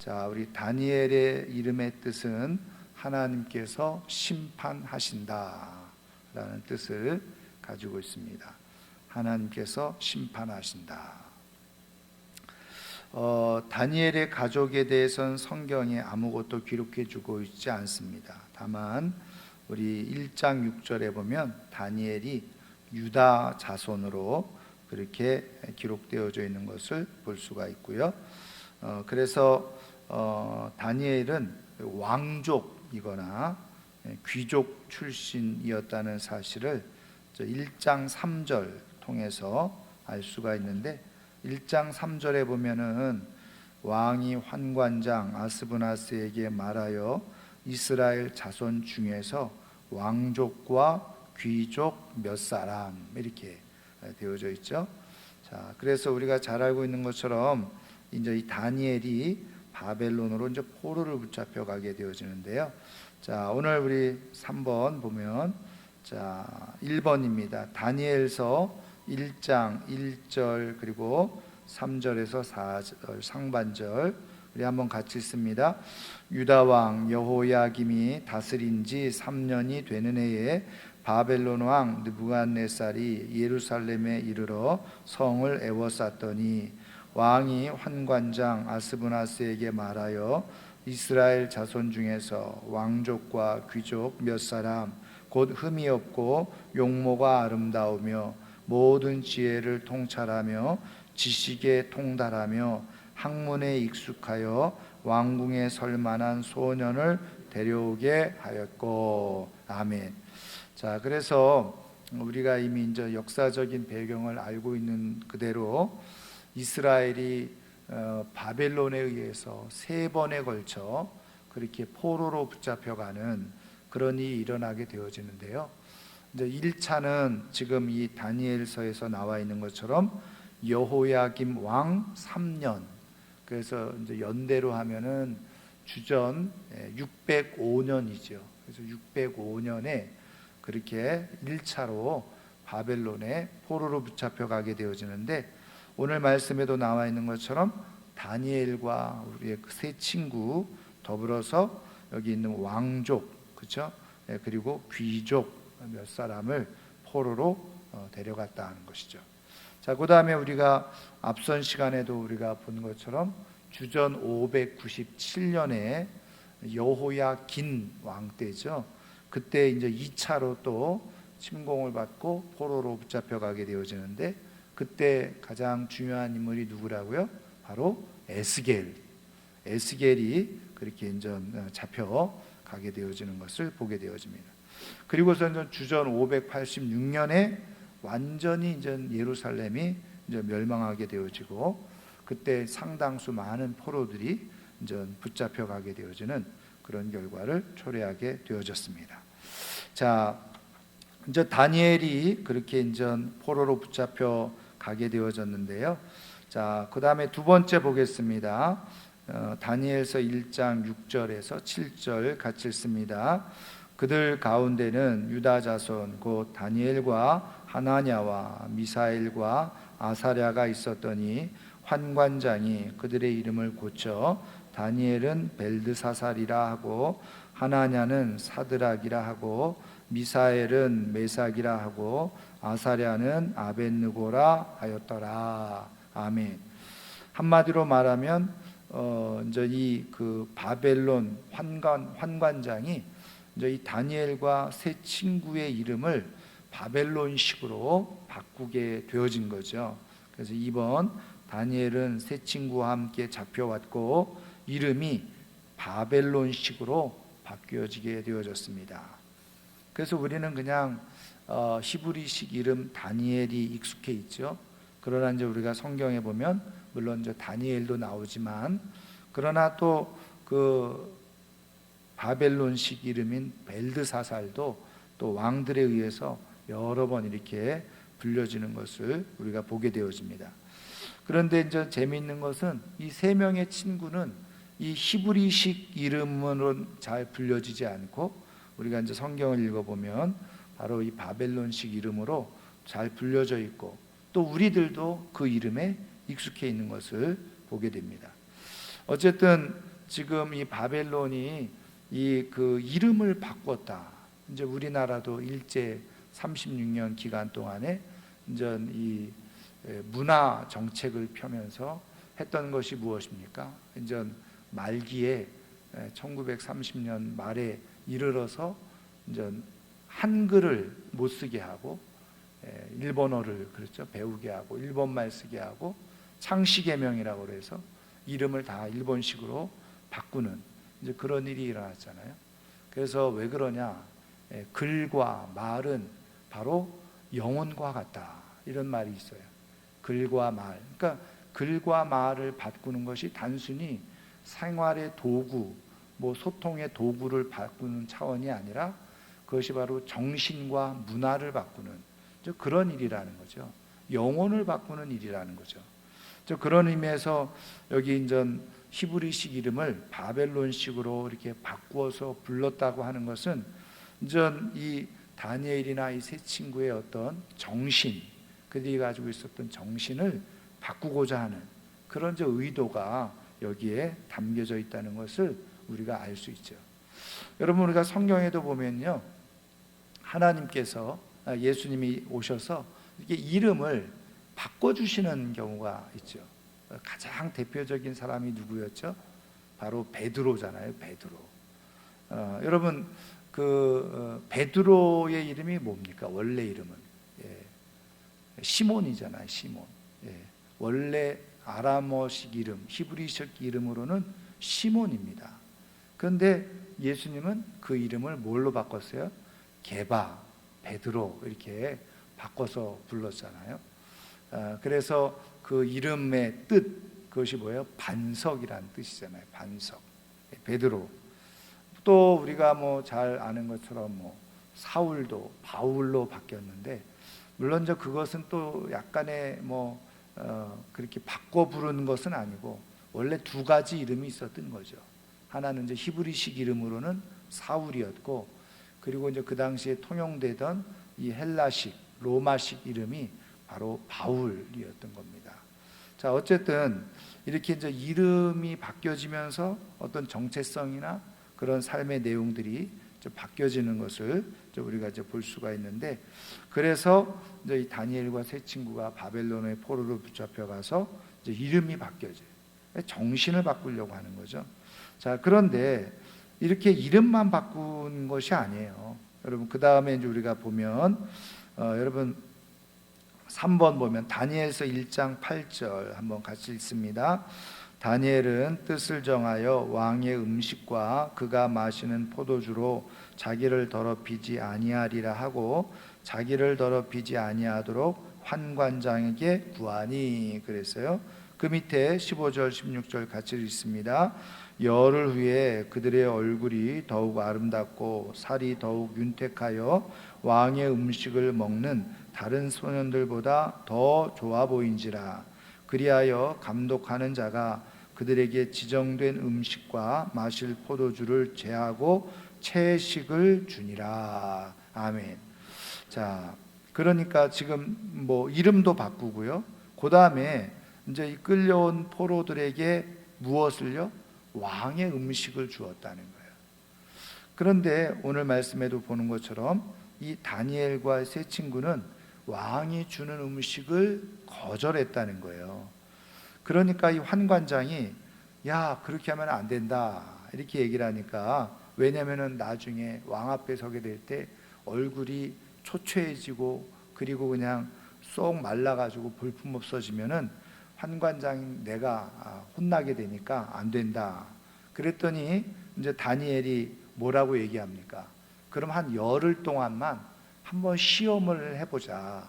자, 우리 다니엘의 이름의 뜻은 하나님께서 심판하신다 라는 뜻을 가지고 있습니다. 하나님께서 심판하신다. 다니엘의 가족에 대해서는 성경에 아무것도 기록해 주고 있지 않습니다. 다만 우리 1장 6절에 보면 다니엘이 유다 자손으로 그렇게 기록되어져 있는 것을 볼 수가 있고요. 그래서 다니엘은 왕족이거나 귀족 출신이었다는 사실을 1장 3절 통해서 알 수가 있는데, 1장 3절에 보면은 왕이 환관장 아스브나스에게 말하여 이스라엘 자손 중에서 왕족과 귀족 몇 사람 이렇게 되어져 있죠. 자, 그래서 우리가 잘 알고 있는 것처럼 이제 이 다니엘이 바벨론으로 이제 포로를 붙잡혀 가게 되어지는데요. 자, 오늘 우리 3번 보면, 자, 1번입니다. 다니엘서 1장 1절 그리고 3절에서 4절 상반절 우리 한번 같이 읽습니다. 유다 왕 여호야김이 다스린 지 3년이 되는 해에 바벨론 왕 느부갓네살이 예루살렘에 이르러 성을 에워쌌더니 왕이 환관장 아스브나스에게 말하여 이스라엘 자손 중에서 왕족과 귀족 몇 사람 곧 흠이 없고 용모가 아름다우며 모든 지혜를 통찰하며 지식에 통달하며 학문에 익숙하여 왕궁에 설 만한 소년을 데려오게 하였고. 아멘. 자, 그래서 우리가 이미 이제 역사적인 배경을 알고 있는 그대로 이스라엘이 바벨론에 의해서 3번에 걸쳐 그렇게 포로로 붙잡혀가는 그런 일이 일어나게 되어지는데요. 이제 1차는 지금 이 다니엘서에서 나와 있는 것처럼 여호야김 왕 3년, 그래서 이제 연대로 하면은 주전 605년이죠. 그래서 605년에 그렇게 1차로 바벨론에 포로로 붙잡혀 가게 되어지는데, 오늘 말씀에도 나와 있는 것처럼 다니엘과 우리의 세 친구 더불어서 여기 있는 왕족, 그렇죠? 그리고 귀족 몇 사람을 포로로 데려갔다 하는 것이죠. 자, 그 다음에 우리가 앞선 시간에도 우리가 본 것처럼 주전 597년에 여호야긴 왕 때죠. 그때 이제 2차로 또 침공을 받고 포로로 붙잡혀가게 되어지는데, 그때 가장 중요한 인물이 누구라고요? 바로 에스겔이 그렇게 이제 잡혀가게 되어지는 것을 보게 되어집니다. 그리고서 주전 586년에 완전히 이제 예루살렘이 이제 멸망하게 되어지고, 그때 상당수 많은 포로들이 이제 붙잡혀가게 되어지는 그런 결과를 초래하게 되어졌습니다. 자, 이제 다니엘이 그렇게 이제 포로로 붙잡혀 가게 되어졌는데요. 자, 그 다음에 두 번째 보겠습니다. 다니엘서 1장 6절에서 7절 같이 읽습니다. 그들 가운데는 유다 자손 곧 다니엘과 하나냐와 미사엘과 아사랴가 있었더니 환관장이 그들의 이름을 고쳐 다니엘은 벨드사살이라 하고 하나냐는 사드락이라 하고 미사엘은 메삭이라 하고 아사랴는 아벳느고라 하였더라. 아멘. 한마디로 말하면 이제 이 그 바벨론 환관장이 이제 이 다니엘과 세 친구의 이름을 바벨론식으로 바꾸게 되어진 거죠. 그래서 이번 다니엘은 세 친구와 함께 잡혀왔고 이름이 바벨론식으로 바뀌어지게 되어졌습니다. 그래서 우리는 그냥 히브리식 이름 다니엘이 익숙해 있죠. 그러나 이제 우리가 성경에 보면 물론 이제 다니엘도 나오지만, 그러나 또 그 바벨론식 이름인 벨드사살도 또 왕들에 의해서 여러 번 이렇게 불려지는 것을 우리가 보게 되어집니다. 그런데 이제 재미있는 것은 이 세 명의 친구는 이 히브리식 이름으로 잘 불려지지 않고, 우리가 이제 성경을 읽어보면 바로 이 바벨론식 이름으로 잘 불려져 있고, 또 우리들도 그 이름에 익숙해 있는 것을 보게 됩니다. 어쨌든 지금 이 바벨론이 이 그 이름을 바꿨다. 이제 우리나라도 일제 36년 기간 동안에 이제 이 문화 정책을 펴면서 했던 것이 무엇입니까? 이제 말기에 1930년 말에 이르러서 이제 한글을 못 쓰게 하고 일본어를 그렇죠 배우게 하고 일본말 쓰게 하고 창씨개명이라고 그래서 이름을 다 일본식으로 바꾸는 이제 그런 일이 일어났잖아요. 그래서 왜 그러냐? 글과 말은 바로 영혼과 같다 이런 말이 있어요. 글과 말. 그러니까 글과 말을 바꾸는 것이 단순히 생활의 도구, 뭐 소통의 도구를 바꾸는 차원이 아니라 그것이 바로 정신과 문화를 바꾸는 그런 일이라는 거죠. 영혼을 바꾸는 일이라는 거죠. 그런 의미에서 여기 이제 히브리식 이름을 바벨론식으로 이렇게 바꾸어서 불렀다고 하는 것은 이제 이 다니엘이나 이 세 친구의 어떤 정신, 그들이 가지고 있었던 정신을 바꾸고자 하는 그런 의도가 여기에 담겨져 있다는 것을 우리가 알 수 있죠. 여러분, 우리가 성경에도 보면요, 하나님께서 예수님이 오셔서 이렇게 이름을 바꿔주시는 경우가 있죠. 가장 대표적인 사람이 누구였죠? 바로 베드로잖아요. 베드로. 여러분, 베드로의 이름이 뭡니까? 원래 이름은 시몬이잖아요. 시몬. 원래 아람어식 이름, 히브리식 이름으로는 시몬입니다. 그런데 예수님은 그 이름을 뭘로 바꿨어요? 게바, 베드로 이렇게 바꿔서 불렀잖아요. 그래서 그 이름의 뜻, 그것이 뭐예요? 반석이라는 뜻이잖아요. 반석. 베드로. 또 우리가 뭐 잘 아는 것처럼 뭐 사울도 바울로 바뀌었는데, 물론 그것은 또 약간의 그렇게 바꿔 부르는 것은 아니고 원래 두 가지 이름이 있었던 거죠. 하나는 이제 히브리식 이름으로는 사울이었고, 그리고 이제 그 당시에 통용되던 이 헬라식 로마식 이름이 바로 바울이었던 겁니다. 자, 어쨌든 이렇게 이제 이름이 바뀌어지면서 어떤 정체성이나 그런 삶의 내용들이 바뀌어지는 것을 우리가 이제 볼 수가 있는데, 그래서 이제 이 다니엘과 세 친구가 바벨론의 포로로 붙잡혀 가서 이제 이름이 바뀌어져요. 정신을 바꾸려고 하는 거죠. 자, 그런데 이렇게 이름만 바꾼 것이 아니에요. 여러분, 그 다음에 이제 우리가 보면 여러분 3번 보면 다니엘서 1장 8절 한번 같이 읽습니다. 다니엘은 뜻을 정하여 왕의 음식과 그가 마시는 포도주로 자기를 더럽히지 아니하리라 하고 자기를 더럽히지 아니하도록 환관장에게 구하니 그랬어요. 그 밑에 15절 16절 같이 읽습니다. 열흘 후에 그들의 얼굴이 더욱 아름답고 살이 더욱 윤택하여 왕의 음식을 먹는 다른 소년들보다 더 좋아 보인지라. 그리하여 감독하는 자가 그들에게 지정된 음식과 마실 포도주를 제하고 채식을 주니라. 아멘. 자, 그러니까 지금 뭐 이름도 바꾸고요. 그 다음에 이제 이 끌려온 포로들에게 무엇을요? 왕의 음식을 주었다는 거예요. 그런데 오늘 말씀에도 보는 것처럼 이 다니엘과 세 친구는 왕이 주는 음식을 거절했다는 거예요. 그러니까 이 환관장이 야, 그렇게 하면 안 된다 이렇게 얘기를 하니까, 왜냐면은 나중에 왕 앞에 서게 될 때 얼굴이 초췌해지고 그리고 그냥 쏙 말라가지고 볼품 없어지면은 환관장 내가 혼나게 되니까 안 된다. 그랬더니 이제 다니엘이 뭐라고 얘기합니까? 그럼 한 열흘 동안만 한번 시험을 해보자.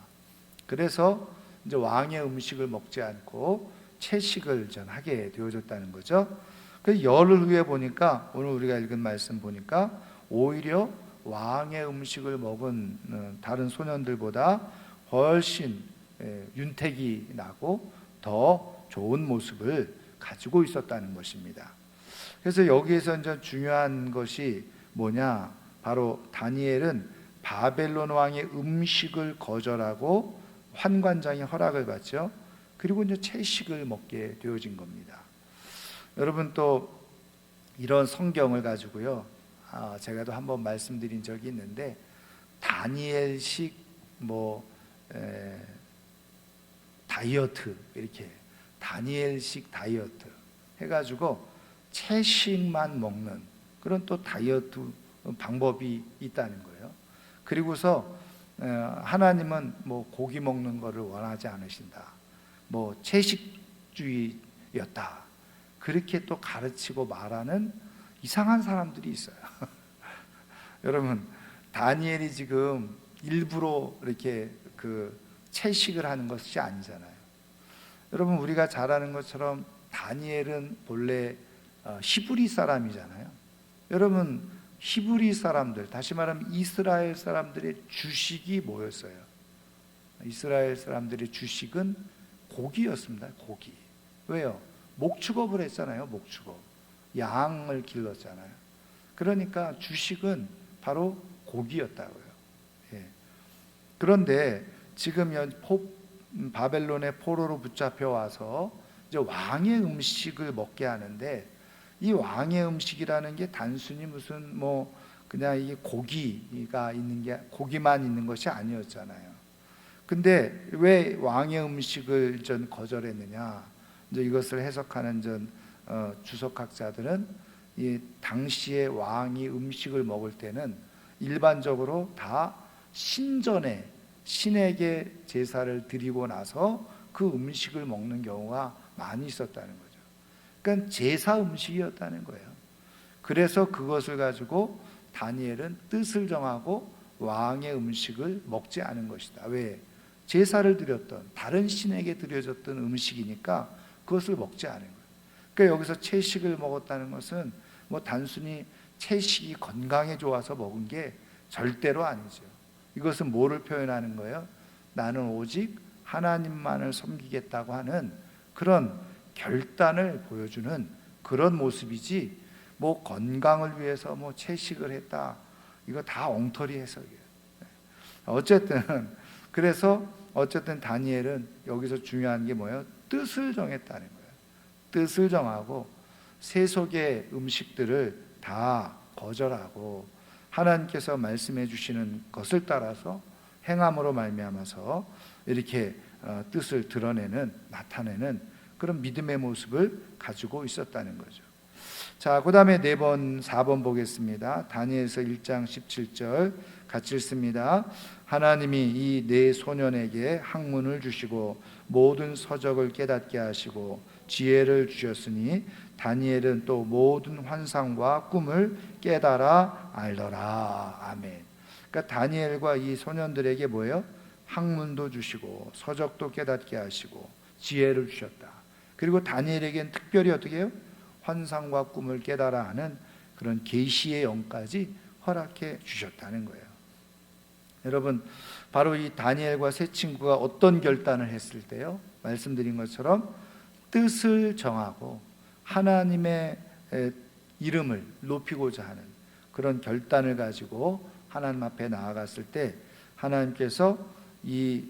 그래서 이제 왕의 음식을 먹지 않고 채식을 하게 되어졌다는 거죠. 그래서 열흘 후에 보니까 오늘 우리가 읽은 말씀 보니까 오히려 왕의 음식을 먹은 다른 소년들보다 훨씬 윤택이 나고 더 좋은 모습을 가지고 있었다는 것입니다. 그래서 여기에서 이제 중요한 것이 뭐냐? 바로 다니엘은 바벨론 왕의 음식을 거절하고 환관장의 허락을 받죠. 그리고 이제 채식을 먹게 되어진 겁니다. 여러분, 또 이런 성경을 가지고요, 제가도 한번 말씀드린 적이 있는데, 다니엘식 뭐 다이어트, 이렇게 다니엘식 다이어트 해가지고 채식만 먹는 그런 또 다이어트 방법이 있다는 거예요. 그리고서 하나님은 뭐 고기 먹는 거를 원하지 않으신다, 뭐 채식주의였다, 그렇게 또 가르치고 말하는 이상한 사람들이 있어요. 여러분, 다니엘이 지금 일부러 이렇게 그 채식을 하는 것이 아니잖아요. 여러분, 우리가 잘 아는 것처럼 다니엘은 본래 히브리 사람이잖아요. 여러분, 히브리 사람들, 다시 말하면 이스라엘 사람들의 주식이 뭐였어요? 이스라엘 사람들의 주식은 고기였습니다. 고기. 왜요? 목축업을 했잖아요. 목축업. 양을 길렀잖아요. 그러니까 주식은 바로 고기였다고요. 예. 그런데 지금 바벨론의 포로로 붙잡혀 와서 이제 왕의 음식을 먹게 하는데, 이 왕의 음식이라는 게 단순히 무슨 뭐 그냥 이게 고기가 있는 게, 고기만 있는 것이 아니었잖아요. 근데 왜 왕의 음식을 전 거절했느냐? 이제 이것을 해석하는 주석학자들은, 이 당시에 왕이 음식을 먹을 때는 일반적으로 다 신전에 신에게 제사를 드리고 나서 그 음식을 먹는 경우가 많이 있었다는 거죠. 그러니까 제사 음식이었다는 거예요. 그래서 그것을 가지고 다니엘은 뜻을 정하고 왕의 음식을 먹지 않은 것이다. 왜? 제사를 드렸던, 다른 신에게 드려졌던 음식이니까 그것을 먹지 않은 거예요. 그러니까 여기서 채식을 먹었다는 것은 뭐 단순히 채식이 건강에 좋아서 먹은 게 절대로 아니죠. 이것은 뭐를 표현하는 거예요? 나는 오직 하나님만을 섬기겠다고 하는 그런 결단을 보여주는 그런 모습이지, 뭐 건강을 위해서 뭐 채식을 했다, 이거 다 엉터리 해석이에요. 그래서 어쨌든 다니엘은 여기서 중요한 게 뭐예요? 뜻을 정했다는 거예요. 뜻을 정하고 세속의 음식들을 다 거절하고 하나님께서 말씀해 주시는 것을 따라서 행함으로 말미암아서 이렇게 뜻을 나타내는 그런 믿음의 모습을 가지고 있었다는 거죠. 자, 그 다음에 4번 보겠습니다. 다니엘서 1장 17절 같이 읽습니다. 하나님이 이 네 소년에게 학문을 주시고 모든 서적을 깨닫게 하시고 지혜를 주셨으니 다니엘은 또 모든 환상과 꿈을 깨달아 알더라. 아멘. 그러니까 다니엘과 이 소년들에게 뭐예요? 학문도 주시고 서적도 깨닫게 하시고 지혜를 주셨다. 그리고 다니엘에게는 특별히 어떻게 해요? 환상과 꿈을 깨달아 하는 그런 계시의 영까지 허락해 주셨다는 거예요. 여러분, 바로 이 다니엘과 세 친구가 어떤 결단을 했을 때요? 말씀드린 것처럼 뜻을 정하고 하나님의 이름을 높이고자 하는 그런 결단을 가지고 하나님 앞에 나아갔을 때, 하나님께서 이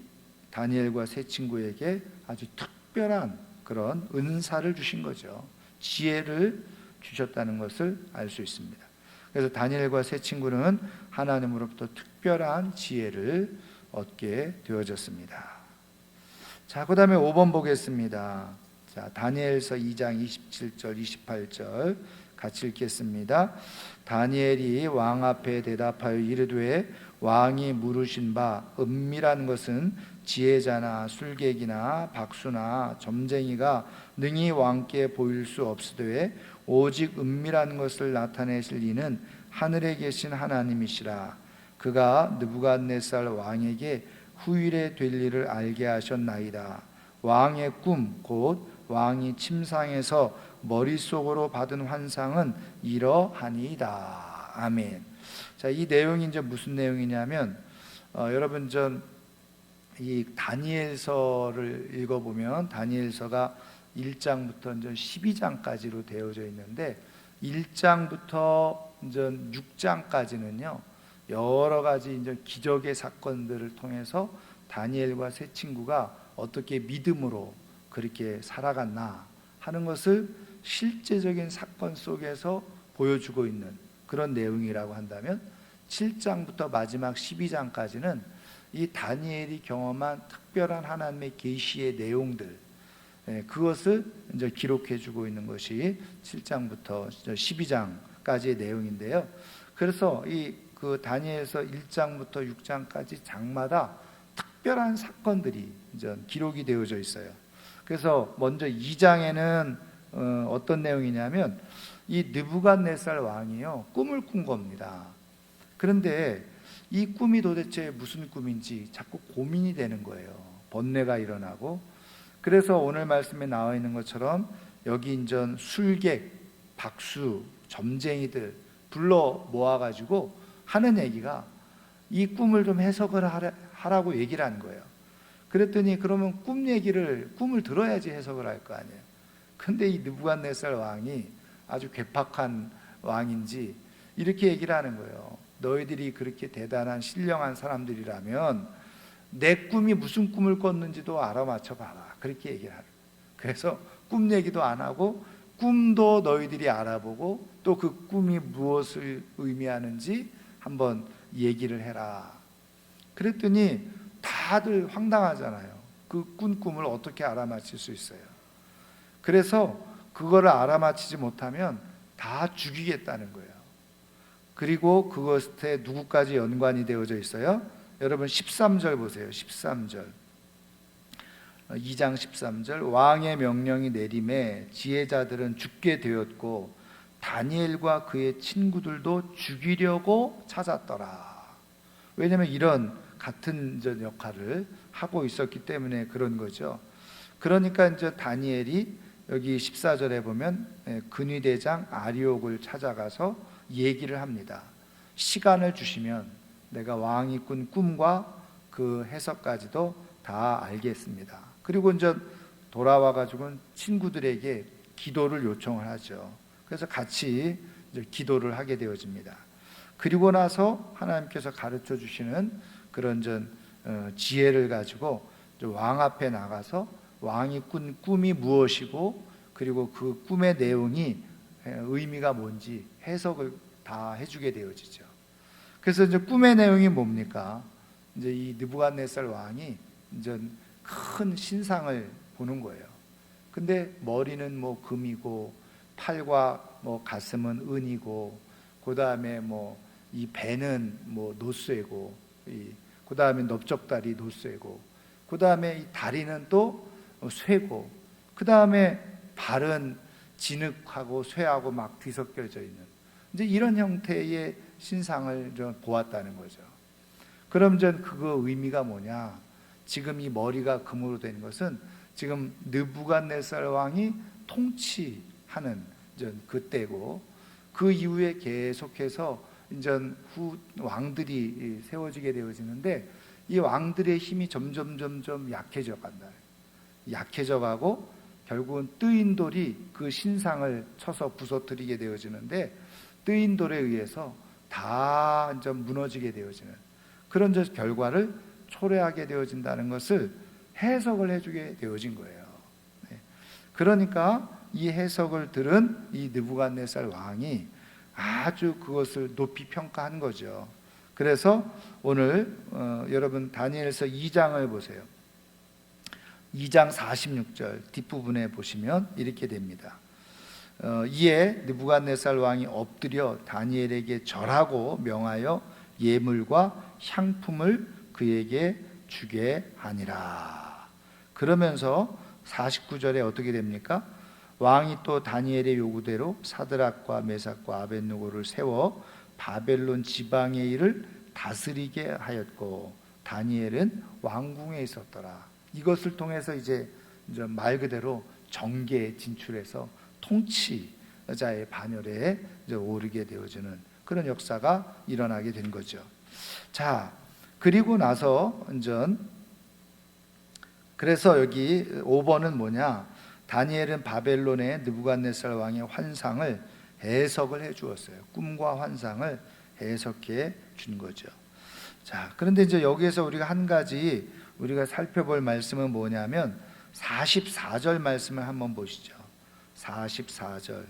다니엘과 세 친구에게 아주 특별한 그런 은사를 주신 거죠. 지혜를 주셨다는 것을 알 수 있습니다. 그래서 다니엘과 세 친구는 하나님으로부터 특별한 지혜를 얻게 되어졌습니다. 자, 그 다음에 5번 보겠습니다. 자, 다니엘서 2장 27절 28절 같이 읽겠습니다. 다니엘이 왕 앞에 대답하여 이르되, 왕이 물으신 바 은밀한 것은 지혜자나 술객이나 박수나 점쟁이가 능히 왕께 보일 수 없으되 오직 은밀한 것을 나타내실 이는 하늘에 계신 하나님이시라. 그가 느부갓네살 왕에게 후일에 될 일을 알게 하셨나이다. 왕의 꿈 곧 왕이 침상에서 머릿속으로 받은 환상은 이러하니이다. 아멘. 자, 이 내용이 이제 무슨 내용이냐면, 여러분 이 다니엘서를 읽어보면 다니엘서가 1장부터 12장까지로 되어져 있는데, 1장부터 6장까지는요 여러 가지 기적의 사건들을 통해서 다니엘과 세 친구가 어떻게 믿음으로 그렇게 살아갔나 하는 것을 실제적인 사건 속에서 보여주고 있는 그런 내용이라고 한다면 7장부터 마지막 12장까지는 이 다니엘이 경험한 특별한 하나님의 계시의 내용들, 그것을 이제 기록해 주고 있는 것이 7장부터 12장까지의 내용인데요. 그래서 그 다니엘서 1장부터 6장까지 장마다 특별한 사건들이 이제 기록이 되어져 있어요. 그래서 먼저 2장에는 어떤 내용이냐면 이 느부갓네살 왕이요 꿈을 꾼 겁니다. 그런데 이 꿈이 도대체 무슨 꿈인지 자꾸 고민이 되는 거예요. 번뇌가 일어나고. 그래서 오늘 말씀에 나와 있는 것처럼 여기 인전 술객, 박수, 점쟁이들 불러 모아가지고 하는 얘기가 이 꿈을 좀 해석을 하라고 얘기를 하는 거예요. 그랬더니 그러면 꿈을 들어야지 해석을 할 거 아니에요. 근데 이 느부갓네살 왕이 아주 괴팍한 왕인지 이렇게 얘기를 하는 거예요. 너희들이 그렇게 대단한 신령한 사람들이라면 내 꿈이 무슨 꿈을 꿨는지도 알아맞혀 봐라. 그렇게 얘기를 하는 거예요. 그래서 꿈 얘기도 안 하고 꿈도 너희들이 알아보고 또 그 꿈이 무엇을 의미하는지 한번 얘기를 해라. 그랬더니 다들 황당하잖아요. 그 꾼 꿈을 어떻게 알아맞힐 수 있어요? 그래서 그거를 알아맞히지 못하면 다 죽이겠다는 거예요. 그리고 그것에 누구까지 연관이 되어져 있어요? 여러분 13절 보세요. 13절 2장 13절 왕의 명령이 내림에 지혜자들은 죽게 되었고 다니엘과 그의 친구들도 죽이려고 찾았더라. 왜냐하면 이런 같은 역할을 하고 있었기 때문에 그런 거죠. 그러니까 이제 다니엘이 여기 14절에 보면 근위대장 아리옥을 찾아가서 얘기를 합니다. 시간을 주시면 내가 왕이 꾼 꿈과 그 해석까지도 다 알겠습니다. 그리고 이제 돌아와 가지고는 친구들에게 기도를 요청을 하죠. 그래서 같이 이제 기도를 하게 되어집니다. 그리고 나서 하나님께서 가르쳐 주시는 그런 지혜를 가지고 왕 앞에 나가서 왕이 꾼 꿈이 무엇이고 그리고 그 꿈의 내용이 의미가 뭔지 해석을 다 해주게 되어지죠. 그래서 이제 꿈의 내용이 뭡니까? 이제 이 느부갓네살 왕이 이제 큰 신상을 보는 거예요. 근데 머리는 뭐 금이고 팔과 뭐 가슴은 은이고 그 다음에 뭐 이 배는 뭐 노쇠고 그 다음에 넓적다리 노쇠고 그 다음에 이 다리는 또 쇠고 그 다음에 발은 진흙하고 쇠하고 막 뒤섞여져 있는 이제 이런 형태의 신상을 좀 보았다는 거죠. 그럼 전 그거 의미가 뭐냐? 지금 이 머리가 금으로 된 것은 지금 느부갓네살 왕이 통치하는 그때고 그 이후에 계속해서 이제 후 왕들이 세워지게 되어지는데 이 왕들의 힘이 점점 약해져 간다. 약해져 가고 결국은 뜨인 돌이 그 신상을 쳐서 부서뜨리게 되어지는데 뜨인 돌에 의해서 다 이제 무너지게 되어지는 그런 결과를 초래하게 되어진다는 것을 해석을 해주게 되어진 거예요. 그러니까 이 해석을 들은 이 느부갓네살 왕이 아주 그것을 높이 평가한 거죠. 그래서 오늘 여러분 다니엘서 2장을 보세요. 2장 46절 뒷부분에 보시면 이렇게 됩니다. 이에 느부갓네살 왕이 엎드려 다니엘에게 절하고 명하여 예물과 향품을 그에게 주게 하니라. 그러면서 49절에 어떻게 됩니까? 왕이 또 다니엘의 요구대로 사드락과 메삭과 아벳느고를 세워 바벨론 지방의 일을 다스리게 하였고 다니엘은 왕궁에 있었더라. 이것을 통해서 이제 말 그대로 정계에 진출해서 통치자의 반열에 오르게 되어지는 그런 역사가 일어나게 된 거죠. 자, 그리고 나서 그래서 여기 5번은 뭐냐? 다니엘은 바벨론의 느부갓네살 왕의 환상을 해석을 해 주었어요. 꿈과 환상을 해석해 준 거죠. 자, 그런데 이제 여기에서 우리가 한 가지 우리가 살펴볼 말씀은 뭐냐면 44절 말씀을 한번 보시죠. 44절.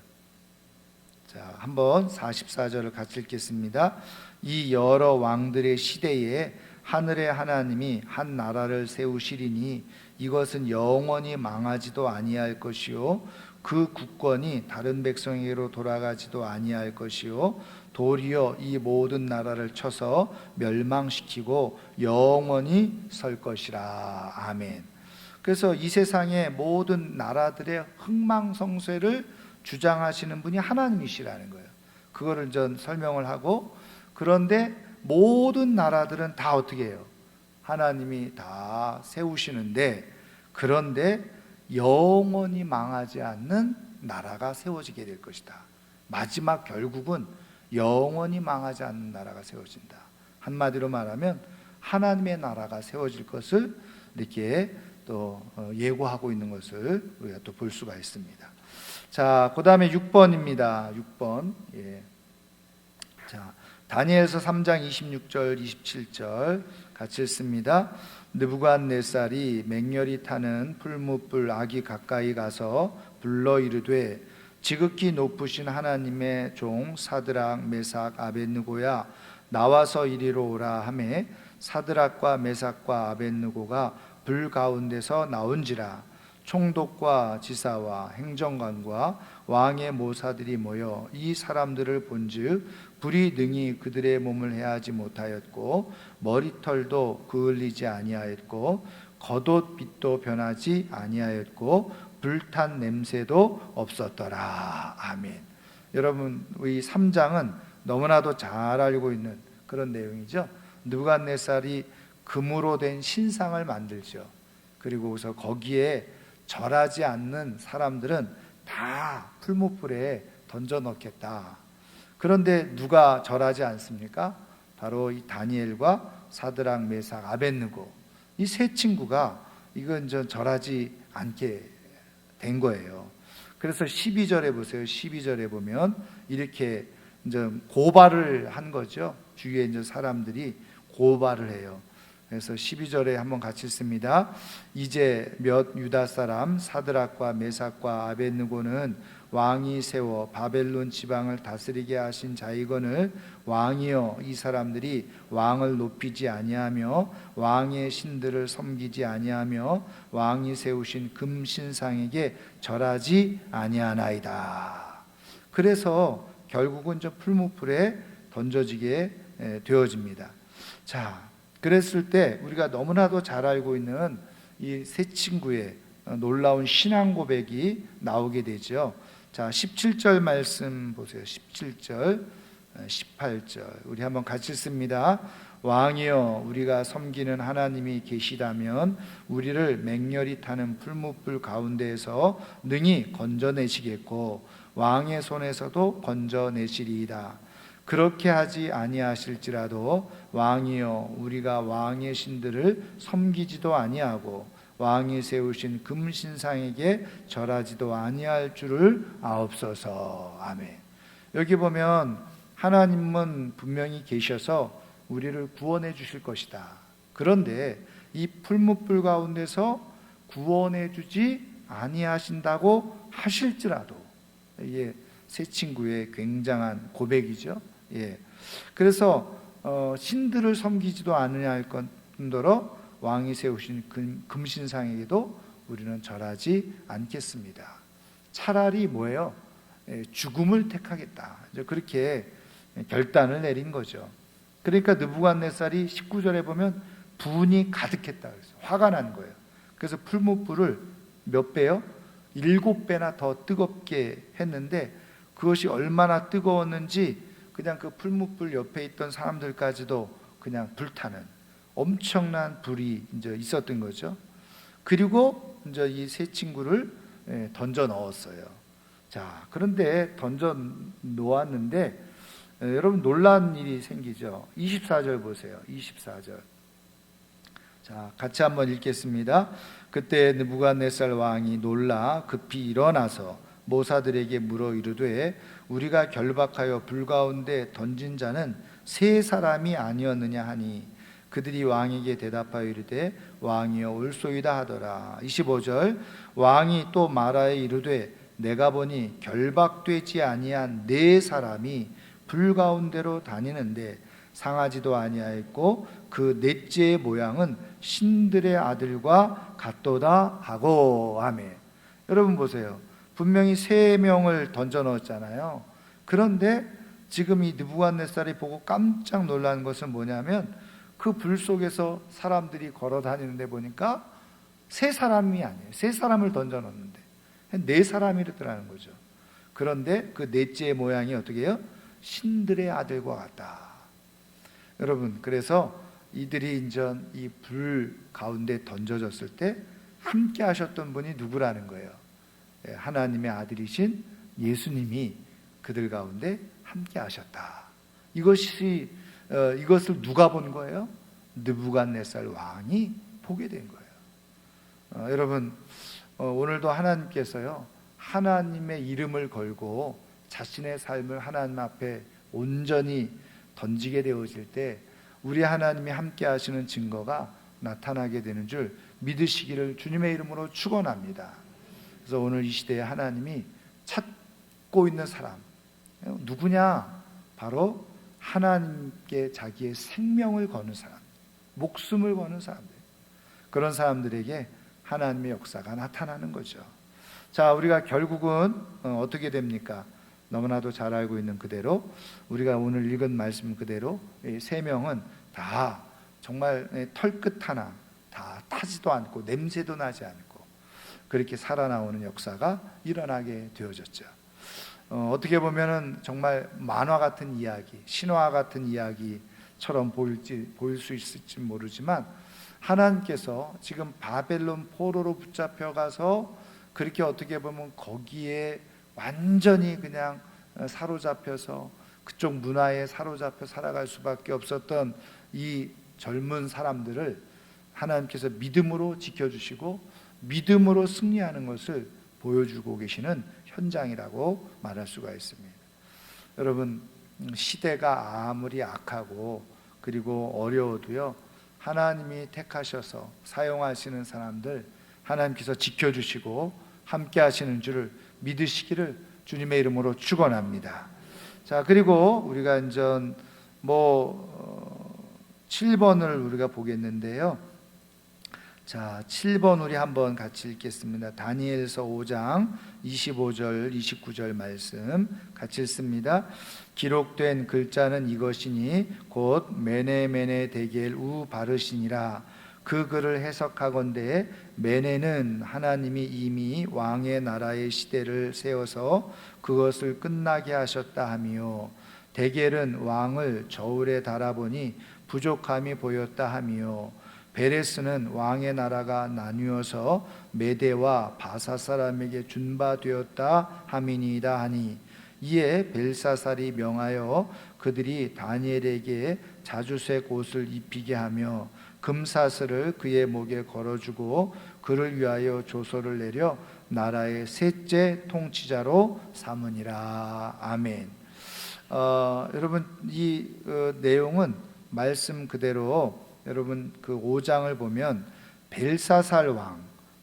자, 한번 44절을 같이 읽겠습니다. 이 여러 왕들의 시대에 하늘의 하나님이 한 나라를 세우시리니 이것은 영원히 망하지도 아니할 것이요 그 국권이 다른 백성에게로 돌아가지도 아니할 것이요 도리어 이 모든 나라를 쳐서 멸망시키고 영원히 설 것이라. 아멘. 그래서 이 세상의 모든 나라들의 흥망성쇠를 주장하시는 분이 하나님이시라는 거예요. 그거를 전 설명을 하고, 그런데 모든 나라들은 다 어떻게 해요? 하나님이 다 세우시는데, 그런데 영원히 망하지 않는 나라가 세워지게 될 것이다. 마지막 결국은 영원히 망하지 않는 나라가 세워진다. 한마디로 말하면 하나님의 나라가 세워질 것을 이렇게 또 예고하고 있는 것을 우리가 또 볼 수가 있습니다. 자, 그 다음에 6번입니다. 6번. 예. 자, 다니엘서 3장 26절 27절 같이 읽습니다. 느부갓네살이 맹렬히 타는 풀무불 악이 가까이 가서 불러 이르되 지극히 높으신 하나님의 종 사드락 메삭 아벳느고야 나와서 이리로 오라 하매 사드락과 메삭과 아벳느고가 불 가운데서 나온지라. 총독과 지사와 행정관과 왕의 모사들이 모여 이 사람들을 본즉 불이 능히 그들의 몸을 해하지 못하였고 머리털도 그을리지 아니하였고 겉옷빛도 변하지 아니하였고 불탄 냄새도 없었더라. 아멘. 여러분, 이 3장은 너무나도 잘 알고 있는 그런 내용이죠. 느부갓네살이 금으로 된 신상을 만들죠. 그리고서 거기에 절하지 않는 사람들은 다 풀무불에 던져 넣겠다. 그런데 누가 절하지 않습니까? 바로 이 다니엘과 사드락 메삭 아벳느고, 이 세 친구가 이건 절하지 않게 된 거예요. 그래서 12절에 보세요. 12절에 보면 이렇게 이제 고발을 한 거죠. 주위에 이제 사람들이 고발을 해요. 그래서 12절에 한번 같이 읽습니다. 이제 몇 유다 사람 사드락과 메삭과 아벳느고는 왕이 세워 바벨론 지방을 다스리게 하신 자이거늘 왕이여 이 사람들이 왕을 높이지 아니하며 왕의 신들을 섬기지 아니하며 왕이 세우신 금신상에게 절하지 아니하나이다. 그래서 결국은 저 풀무불에 던져지게 되어집니다. 자, 그랬을 때 우리가 너무나도 잘 알고 있는 이 세 친구의 놀라운 신앙 고백이 나오게 되죠. 자, 17절 말씀 보세요. 17절, 18절 우리 한번 같이 읽습니다. 왕이여 우리가 섬기는 하나님이 계시다면 우리를 맹렬히 타는 풀무불 가운데에서 능히 건져내시겠고 왕의 손에서도 건져내시리이다. 그렇게 하지 아니하실지라도 왕이여 우리가 왕의 신들을 섬기지도 아니하고 왕이 세우신 금신상에게 절하지도 아니할 줄을 아옵소서. 아멘. 여기 보면 하나님은 분명히 계셔서 우리를 구원해 주실 것이다. 그런데 이 풀무불 가운데서 구원해 주지 아니하신다고 하실지라도, 이게 세 친구의 굉장한 고백이죠. 예. 그래서 신들을 섬기지도 않으냐 할 것더러 왕이 세우신 금신상에게도 우리는 절하지 않겠습니다. 차라리 뭐예요? 죽음을 택하겠다. 그렇게 결단을 내린 거죠. 그러니까 느부갓네살이 19절에 보면 분이 가득했다 그래서 화가 난 거예요. 그래서 풀무불을 몇 배요? 7배나 더 뜨겁게 했는데 그것이 얼마나 뜨거웠는지 그냥 그 풀무불 옆에 있던 사람들까지도 그냥 불타는 엄청난 불이 이제 있었던 거죠. 그리고 이제 이 세 친구를 던져 넣었어요. 자, 그런데 던져 놓았는데 여러분 놀라운 일이 생기죠. 24절 보세요. 24절. 자, 같이 한번 읽겠습니다. 그때 느부갓네살 왕이 놀라 급히 일어나서 모사들에게 물어 이르되 우리가 결박하여 불 가운데 던진 자는 세 사람이 아니었느냐 하니 그들이 왕에게 대답하여 이르되 왕이여 올소이다 하더라. 25절 왕이 또 말하여 이르되 내가 보니 결박되지 아니한 네 사람이 불 가운데로 다니는데 상하지도 아니하였고 그 넷째의 모양은 신들의 아들과 같도다 하고. 아멘. 여러분 보세요. 분명히 세 명을 던져 넣었잖아요. 그런데 지금 이 느부갓네살이 보고 깜짝 놀란 것은 뭐냐면 그 불 속에서 사람들이 걸어 다니는데 보니까 세 사람이 아니에요. 세 사람을 던져 넣었는데 네 사람이더라는 거죠. 그런데 그 넷째의 모양이 어떻게 해요? 신들의 아들과 같다. 여러분, 그래서 이들이 이제 이 불 가운데 던져졌을 때 함께 하셨던 분이 누구라는 거예요? 하나님의 아들이신 예수님이 그들 가운데 함께 하셨다. 이것을 누가 본 거예요? 느부갓네살 왕이 보게 된 거예요. 여러분, 오늘도 하나님께서요, 하나님의 이름을 걸고 자신의 삶을 하나님 앞에 온전히 던지게 되어질 때 우리 하나님이 함께 하시는 증거가 나타나게 되는 줄 믿으시기를 주님의 이름으로 축원합니다. 그래서 오늘 이 시대에 하나님이 찾고 있는 사람 누구냐? 바로 하나님께 자기의 생명을 거는 사람, 목숨을 거는 사람들, 그런 사람들에게 하나님의 역사가 나타나는 거죠. 자, 우리가 결국은 어떻게 됩니까? 너무나도 잘 알고 있는 그대로 우리가 오늘 읽은 말씀 그대로 이 세 명은 다 정말 털끝 하나 다 타지도 않고 냄새도 나지 않고 그렇게 살아나오는 역사가 일어나게 되어졌죠. 어떻게 보면은 정말 만화 같은 이야기, 신화 같은 이야기처럼 보일 수 있을지 모르지만 하나님께서 지금 바벨론 포로로 붙잡혀가서 그렇게 어떻게 보면 거기에 완전히 그냥 사로잡혀서 그쪽 문화에 사로잡혀 살아갈 수밖에 없었던 이 젊은 사람들을 하나님께서 믿음으로 지켜주시고 믿음으로 승리하는 것을 보여주고 계시는 현장이라고 말할 수가 있습니다. 여러분, 시대가 아무리 악하고 그리고 어려워도요, 하나님이 택하셔서 사용하시는 사람들 하나님께서 지켜주시고 함께 하시는 줄을 믿으시기를 주님의 이름으로 축원합니다. 자, 그리고 우리가 이제 7번을 우리가 보겠는데요. 자, 7번 우리 한번 같이 읽겠습니다. 다니엘서 5장 25절 29절 말씀 같이 읽습니다. 기록된 글자는 이것이니 곧 메네메네 데겔 우 바르시니라. 그 글을 해석하건대 메네는 하나님이 이미 왕의 나라의 시대를 세워서 그것을 끝나게 하셨다 하며, 데겔은 왕을 저울에 달아보니 부족함이 보였다 하며, 베레스는 왕의 나라가 나뉘어서 메대와 바사 사람에게 준바되었다 함이니이다 하니, 이에 벨사살이 명하여 그들이 다니엘에게 자주색 옷을 입히게 하며 금사슬을 그의 목에 걸어주고 그를 위하여 조서를 내려 나라의 셋째 통치자로 삼으니라. 아멘. 여러분, 이 내용은 말씀 그대로 여러분 그 5장을 보면 벨사살 왕,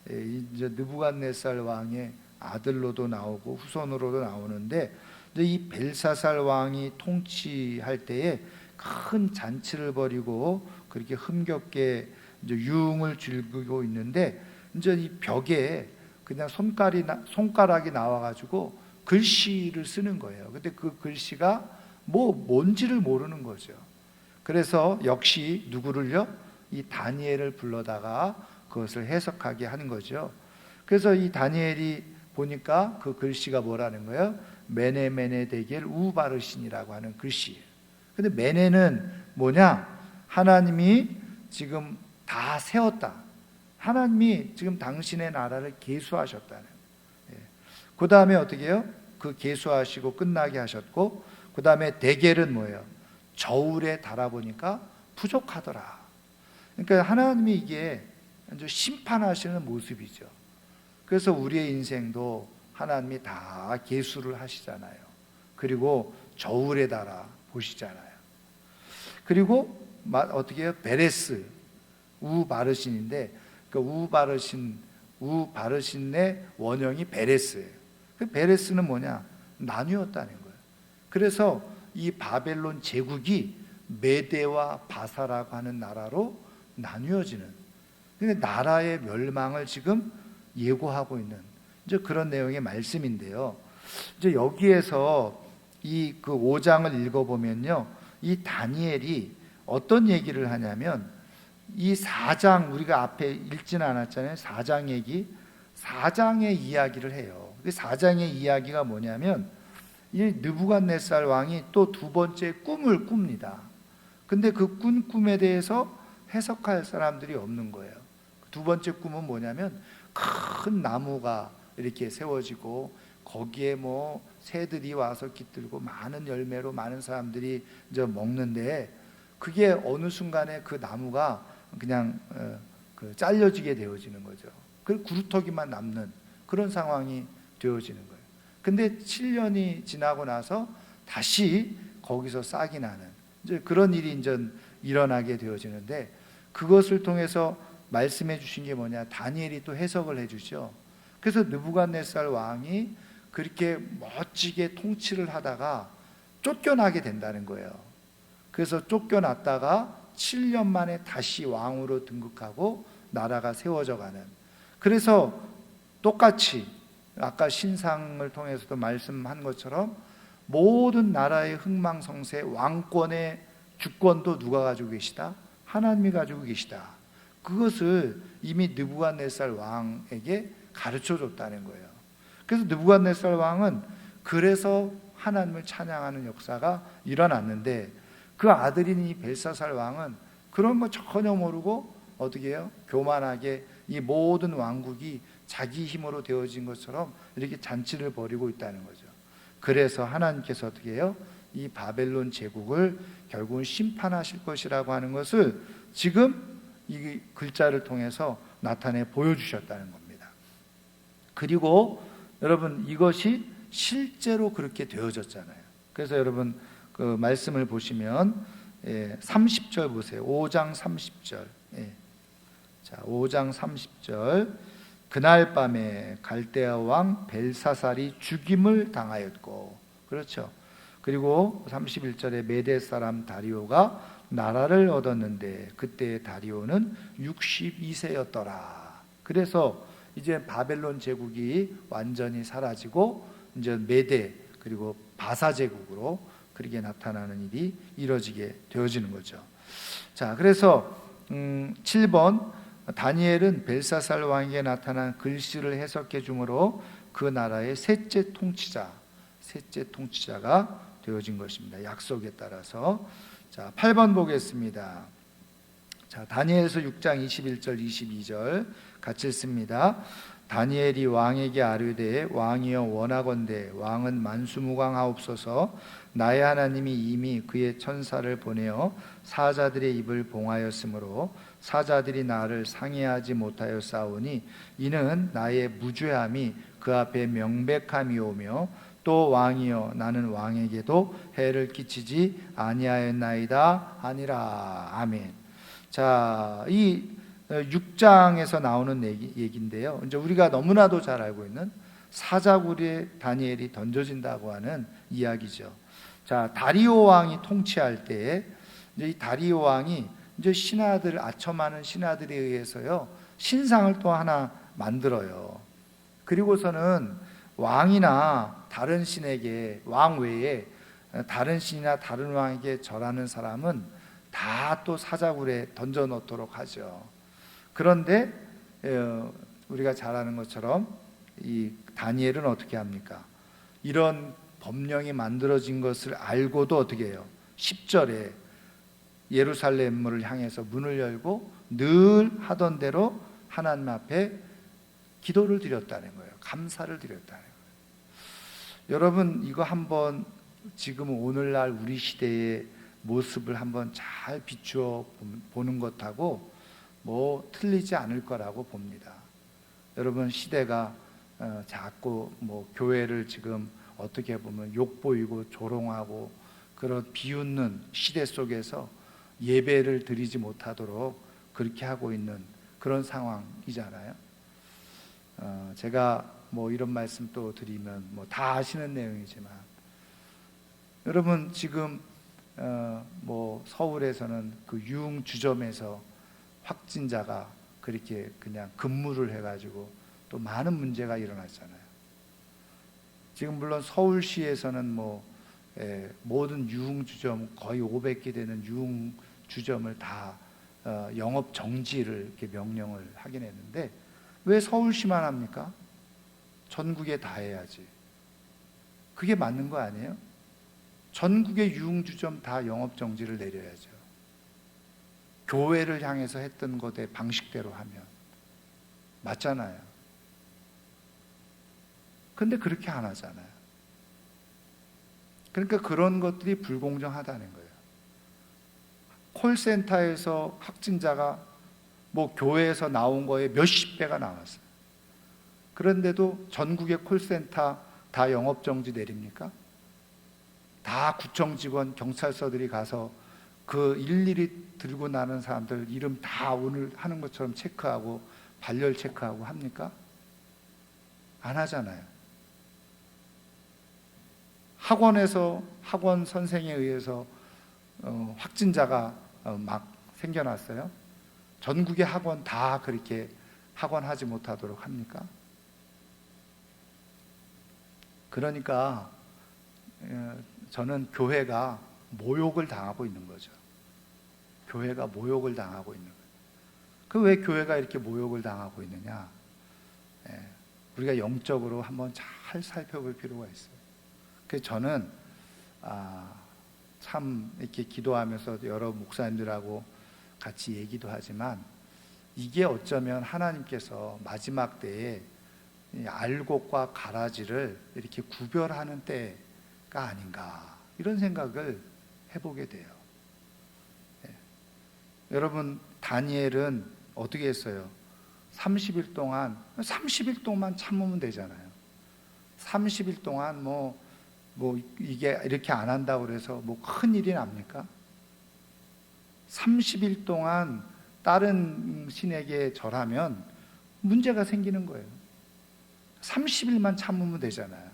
이제 느부갓네살 왕의 아들로도 나오고 후손으로도 나오는데, 이 벨사살 왕이 통치할 때에 큰 잔치를 벌이고 그렇게 흥겹게 이제 유흥을 즐기고 있는데, 이제 이 벽에 그냥 손가락이 나와가지고 글씨를 쓰는 거예요. 근데 그 글씨가 뭔지를 모르는 거죠. 그래서 역시 누구를요? 이 다니엘을 불러다가 그것을 해석하게 하는 거죠. 그래서 이 다니엘이 보니까 그 글씨가 뭐라는 거예요? 메네메네 데겔 우바르신이라고 하는 글씨예요. 근데 메네는 뭐냐? 하나님이 지금 다 세웠다. 하나님이 지금 당신의 나라를 계수하셨다는. 그 다음에 어떻게 해요? 그 계수하시고 끝나게 하셨고, 그 다음에 데겔은 뭐예요? 저울에 달아보니까 부족하더라. 그러니까 하나님이 이게 심판하시는 모습이죠. 그래서 우리의 인생도 하나님이 다 계수를 하시잖아요. 그리고 저울에 달아 보시잖아요. 그리고 어떻게 해요? 베레스 우바르신인데, 그 우바르신의 원형이 베레스예요. 베레스는 뭐냐? 나뉘었다는 거예요. 그래서 이 바벨론 제국이 메대와 바사라고 하는 나라로 나뉘어지는, 근데 나라의 멸망을 지금 예고하고 있는 이제 그런 내용의 말씀인데요. 이제 여기에서 이 그 5장을 읽어보면요, 이 다니엘이 어떤 얘기를 하냐면, 이 4장 우리가 앞에 읽지는 않았잖아요. 4장 얘기, 4장의 이야기를 해요. 그 4장의 이야기가 뭐냐면, 이 느부갓네살 왕이 또 두 번째 꿈을 꿉니다. 근데 그 꾼 꿈에 대해서 해석할 사람들이 없는 거예요. 두 번째 꿈은 뭐냐면, 큰 나무가 이렇게 세워지고 거기에 뭐 새들이 와서 깃들고 많은 열매로 많은 사람들이 이제 먹는데, 그게 어느 순간에 그 나무가 그냥 잘려지게 되어지는 거죠. 그 구루터기만 남는 그런 상황이 되어지는 거예요. 근데 7년이 지나고 나서 다시 거기서 싹이 나는 이제 그런 일이 이제 일어나게 되어지는데, 그것을 통해서 말씀해 주신 게 뭐냐? 다니엘이 또 해석을 해 주죠. 그래서 느부갓네살 왕이 그렇게 멋지게 통치를 하다가 쫓겨나게 된다는 거예요. 그래서 쫓겨났다가 7년 만에 다시 왕으로 등극하고 나라가 세워져 가는, 그래서 똑같이 아까 신상을 통해서도 말씀한 것처럼 모든 나라의 흥망성쇠, 왕권의 주권도 누가 가지고 계시다? 하나님이 가지고 계시다. 그것을 이미 느부갓네살 왕에게 가르쳐 줬다는 거예요. 그래서 느부갓네살 왕은 그래서 하나님을 찬양하는 역사가 일어났는데, 그 아들인 이 벨사살 왕은 그런 거 전혀 모르고 어떻게 해요? 교만하게 이 모든 왕국이 자기 힘으로 되어진 것처럼 이렇게 잔치를 벌이고 있다는 거죠. 그래서 하나님께서 어떻게 해요? 이 바벨론 제국을 결국은 심판하실 것이라고 하는 것을 지금 이 글자를 통해서 나타내 보여주셨다는 겁니다. 그리고 여러분, 이것이 실제로 그렇게 되어졌잖아요. 그래서 여러분 그 말씀을 보시면 30절 보세요. 5장 30절. 자, 5장 30절. 그날 밤에 갈대아 왕 벨사살이 죽임을 당하였고, 그렇죠. 그리고 31절에 메대 사람 다리오가 나라를 얻었는데 그때 다리오는 62세였더라. 그래서 이제 바벨론 제국이 완전히 사라지고 이제 메대 그리고 바사 제국으로 그렇게 나타나는 일이 이루어지게 되어지는 거죠. 자, 그래서 7번, 다니엘은 벨사살 왕에게 나타난 글씨를 해석해 주므로 그 나라의 셋째 통치자가 되어진 것입니다. 약속에 따라서. 자, 8번 보겠습니다. 자, 다니엘서 6장 21절 22절 같이 읽습니다. 다니엘이 왕에게 아뢰되, 왕이여 원하건대 왕은 만수무강하옵소서. 나의 하나님이 이미 그의 천사를 보내어 사자들의 입을 봉하였으므로 사자들이 나를 상해하지 못하여 싸우니 이는 나의 무죄함이 그 앞에 명백함이오며, 또 왕이여 나는 왕에게도 해를 끼치지 아니하였나이다 하니라. 아멘. 자, 이 6장에서 나오는 얘기인데요. 이제 우리가 너무나도 잘 알고 있는 사자굴에 다니엘이 던져진다고 하는 이야기죠. 자, 다리오 왕이 통치할 때 이제 이 다리오 왕이 이제 신하들, 아첨하는 신하들에 의해서요 신상을 또 하나 만들어요. 그리고서는 왕이나 다른 신에게, 왕 외에 다른 신이나 다른 왕에게 절하는 사람은 다 또 사자굴에 던져 놓도록 하죠. 그런데 우리가 잘 아는 것처럼 이 다니엘은 어떻게 합니까? 이런 법령이 만들어진 것을 알고도 어떻게 해요? 10절에 예루살렘을 향해서 문을 열고 늘 하던 대로 하나님 앞에 기도를 드렸다는 거예요. 감사를 드렸다는 거예요. 여러분, 이거 한번 지금 오늘날 우리 시대의 모습을 한번 잘 비추어 보는 것하고 뭐 틀리지 않을 거라고 봅니다. 여러분, 시대가 자꾸 뭐 교회를 지금 어떻게 보면 욕보이고 조롱하고 그런 비웃는 시대 속에서 예배를 드리지 못하도록 그렇게 하고 있는 그런 상황이잖아요. 제가 뭐 이런 말씀 또 드리면 뭐 다 아시는 내용이지만, 여러분 지금 뭐 서울에서는 그 유흥주점에서 확진자가 그렇게 그냥 근무를 해가지고 또 많은 문제가 일어났잖아요. 지금 물론 서울시에서는 뭐 모든 유흥주점 거의 500개 되는 유흥주점을 다 영업 정지를 이렇게 명령을 하긴 했는데, 왜 서울시만 합니까? 전국에 다 해야지. 그게 맞는 거 아니에요? 전국의 유흥주점 다 영업 정지를 내려야죠. 교회를 향해서 했던 것의 방식대로 하면 맞잖아요. 근데 그렇게 안 하잖아요. 그러니까 그런 것들이 불공정하다는 거예요. 콜센터에서 확진자가 뭐 교회에서 나온 거에 몇십 배가 나왔어요. 그런데도 전국의 콜센터 다 영업정지 내립니까? 다 구청 직원, 경찰서들이 가서 그 일일이 들고 나는 사람들 이름 다 오늘 하는 것처럼 체크하고 발열 체크하고 합니까? 안 하잖아요. 학원에서 학원 선생에 의해서 확진자가 막 생겨났어요. 전국의 학원 다 그렇게 학원 하지 못하도록 합니까? 그러니까 저는 교회가 모욕을 당하고 있는 거죠. 교회가 모욕을 당하고 있는 거예요. 그 왜 교회가 이렇게 모욕을 당하고 있느냐? 우리가 영적으로 한번 잘 살펴볼 필요가 있어요. 그래서 저는 참 이렇게 기도하면서 여러 목사님들하고 같이 얘기도 하지만, 이게 어쩌면 하나님께서 마지막 때에 알곡과 가라지를 이렇게 구별하는 때가 아닌가, 이런 생각을 해보게 돼요. 여러분, 다니엘은 어떻게 했어요? 30일 동안 참으면 되잖아요. 30일 동안 뭐 이게 이렇게 안 한다고 그래서 뭐 큰 일이 납니까? 30일 동안 다른 신에게 절하면 문제가 생기는 거예요. 30일만 참으면 되잖아요.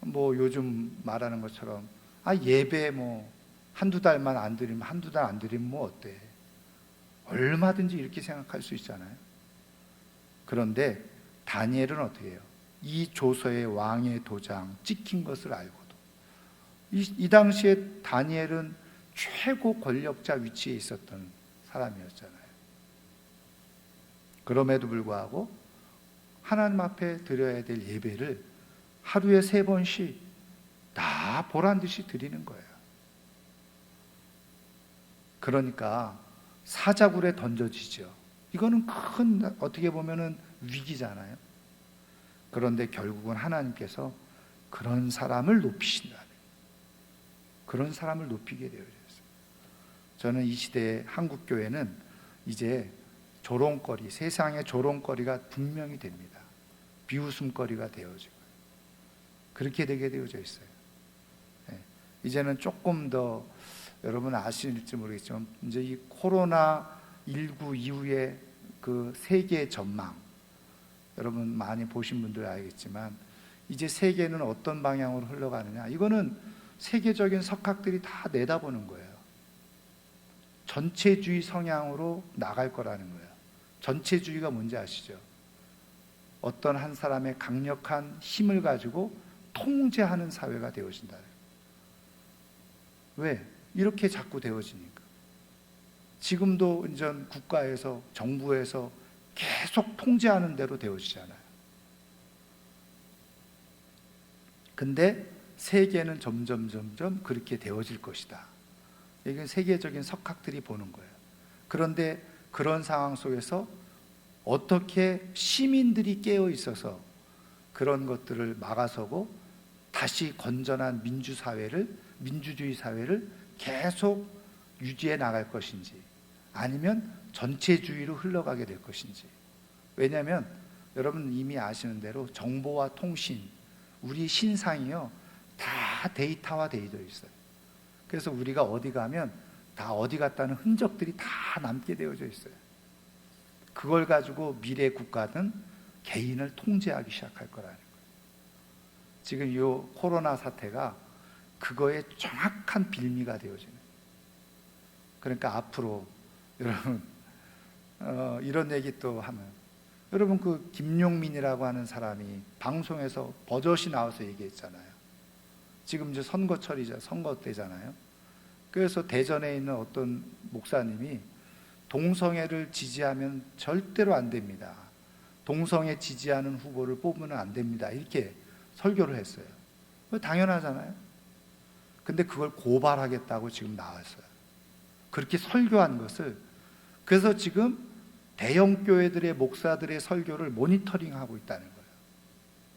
뭐 요즘 말하는 것처럼 예배 뭐 한두 달만 안 드리면, 한두 달 안 드리면 뭐 어때? 얼마든지 이렇게 생각할 수 있잖아요. 그런데 다니엘은 어떻게 해요? 이 조서의 왕의 도장 찍힌 것을 알고도, 이 당시에 다니엘은 최고 권력자 위치에 있었던 사람이었잖아요. 그럼에도 불구하고 하나님 앞에 드려야 될 예배를 하루에 3번씩 다 보란듯이 드리는 거예요. 그러니까 사자굴에 던져지죠. 이거는 큰, 어떻게 보면은 위기잖아요. 그런데 결국은 하나님께서 그런 사람을 높이신다는, 그런 사람을 높이게 되어졌어요. 저는 이 시대의 한국교회는 이제 조롱거리, 세상의 조롱거리가 분명히 됩니다. 비웃음거리가 되어지고 그렇게 되게 되어져 있어요. 이제는 조금 더 여러분 아실지 모르겠지만, 이제 이 코로나19 이후에 그 세계 전망, 여러분 많이 보신 분들 알겠지만, 이제 세계는 어떤 방향으로 흘러가느냐, 이거는 세계적인 석학들이 다 내다보는 거예요. 전체주의 성향으로 나갈 거라는 거예요. 전체주의가 뭔지 아시죠? 어떤 한 사람의 강력한 힘을 가지고 통제하는 사회가 되어진다. 왜? 이렇게 자꾸 되어지니까. 지금도 이제 국가에서, 정부에서 계속 통제하는 대로 되어지잖아요. 근데 세계는 점점 그렇게 되어질 것이다. 이건 세계적인 석학들이 보는 거예요. 그런데 그런 상황 속에서 어떻게 시민들이 깨어 있어서 그런 것들을 막아서고 다시 건전한 민주주의 사회를 계속 유지해 나갈 것인지, 아니면 전체주의로 흘러가게 될 것인지. 왜냐하면 여러분 이미 아시는 대로 정보와 통신, 우리 신상이요 다 데이터화 되어 있어요. 그래서 우리가 어디 가면 다 어디 갔다는 흔적들이 다 남게 되어져 있어요. 그걸 가지고 미래 국가든 개인을 통제하기 시작할 거라는 거예요. 지금 이 코로나 사태가 그거의 정확한 빌미가 되어지는. 그러니까 앞으로 여러분 이런 얘기 또 하면, 여러분 그 김용민이라고 하는 사람이 방송에서 버젓이 나와서 얘기했잖아요. 지금 이제 선거철이자 선거 때잖아요. 그래서 대전에 있는 어떤 목사님이 동성애를 지지하면 절대로 안 됩니다. 동성애 지지하는 후보를 뽑으면 안 됩니다. 이렇게 설교를 했어요. 당연하잖아요. 근데 그걸 고발하겠다고 지금 나왔어요. 그렇게 설교한 것을. 그래서 지금 대형 교회들의 목사들의 설교를 모니터링하고 있다는 거예요.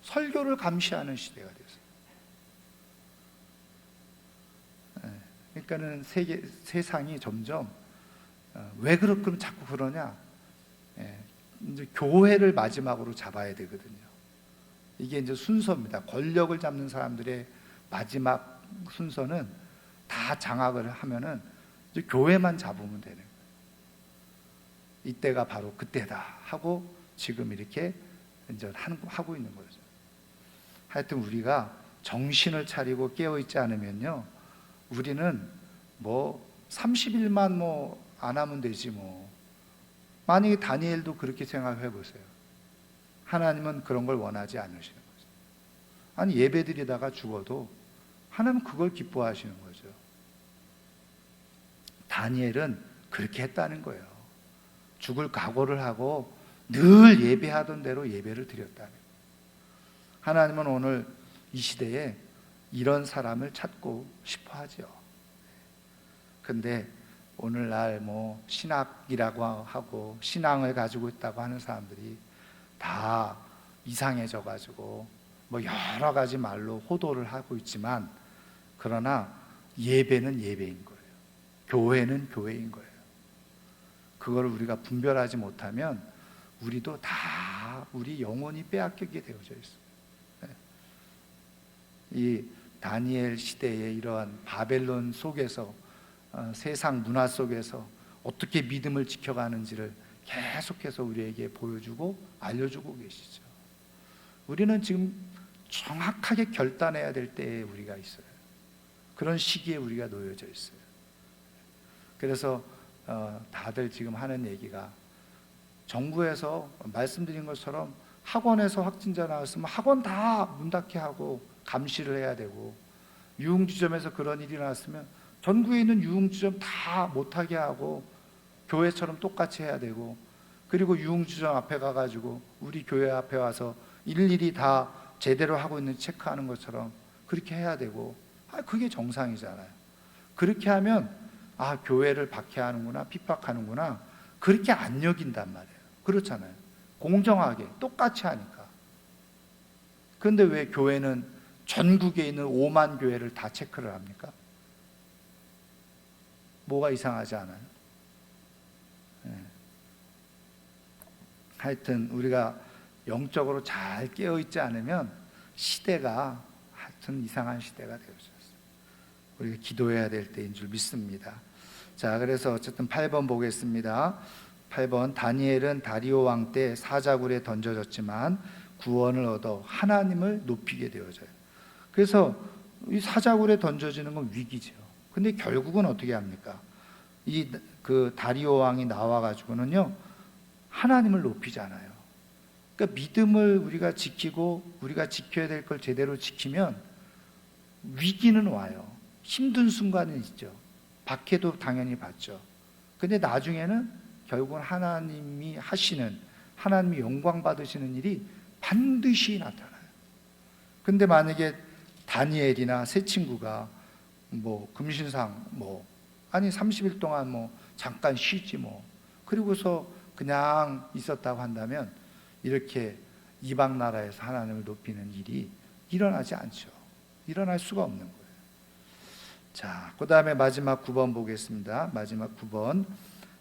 설교를 감시하는 시대가 됐어요. 그러니까는 세상이 점점 왜 그렇게 자꾸 그러냐? 이제 교회를 마지막으로 잡아야 되거든요. 이게 이제 순서입니다. 권력을 잡는 사람들의 마지막 순서는 다 장악을 하면은 이제 교회만 잡으면 되는 거예요. 이때가 바로 그때다 하고 지금 이렇게 이제 하고 있는 거죠. 하여튼 우리가 정신을 차리고 깨어 있지 않으면요, 우리는 뭐 30일만 뭐 안 하면 되지 뭐. 만약에 다니엘도 그렇게 생각해 보세요. 하나님은 그런 걸 원하지 않으시는 거죠. 아니 예배드리다가 죽어도 하나님은 그걸 기뻐하시는 거죠. 다니엘은 그렇게 했다는 거예요. 죽을 각오를 하고 늘 예배하던 대로 예배를 드렸다는 거예요. 하나님은 오늘 이 시대에 이런 사람을 찾고 싶어 하죠. 근데 오늘날 뭐 신학이라고 하고 신앙을 가지고 있다고 하는 사람들이 다 이상해져 가지고 뭐 여러 가지 말로 호도를 하고 있지만, 그러나 예배는 예배인 거예요. 교회는 교회인 거예요. 그걸 우리가 분별하지 못하면 우리도 다 우리 영혼이 빼앗기게 되어져 있어요. 이 다니엘 시대의 이러한 바벨론 속에서 세상 문화 속에서 어떻게 믿음을 지켜가는지를 계속해서 우리에게 보여주고 알려주고 계시죠. 우리는 지금 정확하게 결단해야 될 때에 우리가 있어요. 그런 시기에 우리가 놓여져 있어요. 그래서 다들 지금 하는 얘기가, 정부에서 말씀드린 것처럼 학원에서 확진자 나왔으면 학원 다 문 닫게 하고 감시를 해야 되고, 유흥주점에서 그런 일이 나왔으면 전국에 있는 유흥주점 다 못하게 하고 교회처럼 똑같이 해야 되고, 그리고 유흥주점 앞에 가가지고 우리 교회 앞에 와서 일일이 다 제대로 하고 있는지 체크하는 것처럼 그렇게 해야 되고, 그게 정상이잖아요. 그렇게 하면 교회를 박해하는구나, 핍박하는구나, 그렇게 안 여긴단 말이에요. 그렇잖아요. 공정하게 똑같이 하니까. 그런데 왜 교회는 전국에 있는 5만 교회를 다 체크를 합니까? 뭐가 이상하지 않아요? 하여튼 우리가 영적으로 잘 깨어있지 않으면 시대가 하여튼 이상한 시대가 되어졌어요. 우리가 기도해야 될 때인 줄 믿습니다. 자, 그래서 어쨌든 8번 보겠습니다. 8번, 다니엘은 다리오 왕 때 사자굴에 던져졌지만 구원을 얻어 하나님을 높이게 되어져요. 그래서 이 사자굴에 던져지는 건 위기죠. 근데 결국은 어떻게 합니까? 그 다리오 왕이 나와가지고는요, 하나님을 높이잖아요. 그러니까 믿음을 우리가 지키고 우리가 지켜야 될 걸 제대로 지키면 위기는 와요. 힘든 순간은 있죠. 박해도 당연히 받죠. 근데 나중에는 결국은 하나님이 하시는, 하나님이 영광 받으시는 일이 반드시 나타나요. 근데 만약에 다니엘이나 세 친구가 뭐 금신상 30일 동안 잠깐 쉬지 그리고서 그냥 있었다고 한다면 이렇게 이방 나라에서 하나님을 높이는 일이 일어나지 않죠. 일어날 수가 없는 거예요. 자, 그 다음에 마지막 9번 보겠습니다. 마지막 9번.